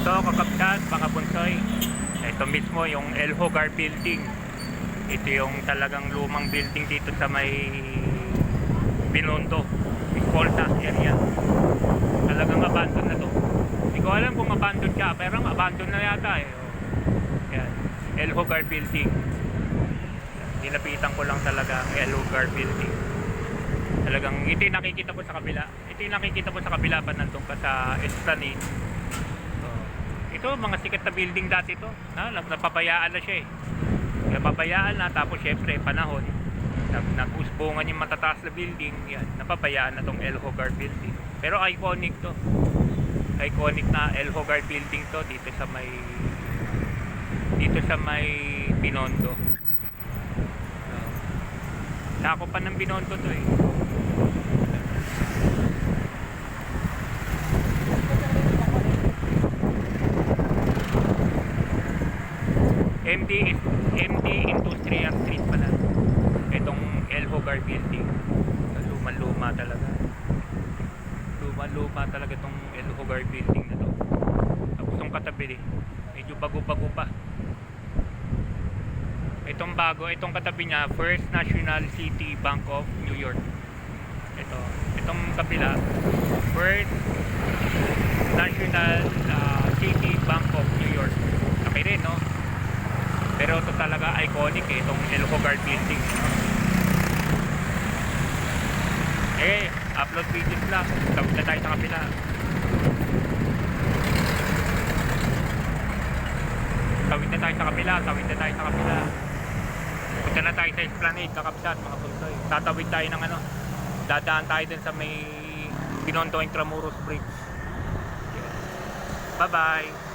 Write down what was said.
Ito, kakaptan, mga bunsoy. Ito mismo yung El Hogar Building. Ito yung talagang lumang building dito sa may Binondo, Escolta area. Talagang abandon na to. Hindi ko alam kung abandon siya, pero abandon na yata eh. Yan. El Hogar Building. Nilapitan ko lang talaga ang El Hogar Building. Talagang ito yung nakikita ko sa kabila. Ito yung nakikita ko sa kabila pa nandun ka sa Esplanade. So, ito mga sikat na building dati to. Napabayaan na siya eh. Napabayaan na, tapos syempre panahon. Nagusbungan yung matataas na building. Yan, napabayaan na tong El Hogar Building. Pero iconic to. Iconic na El Hogar Building to dito sa may Binondo. Sako pa ng Binondo to eh. MD Industrial Street pala. Itong El Hogar Building. Luma-luma talaga. Luma-luma talaga itong El Hogar Building na to. Tapos itong katabi medyo bago-bago pa. Itong katabi niya, First National City Bank of New York. Itong kabila, First National City Bank of New York. Okay rin, no? Pero ito talaga iconic eh, itong El Hogar Building. Eh, upload videos lang. Tawid na tayo sa kabila. Tawid na tayo sa kabila. Punta na tayo sa Esplanade, kakapsat mga pulsoy. Tatawid tayo ng dadaan tayo dun sa may Binondo Intramuros Bridge. Bye bye.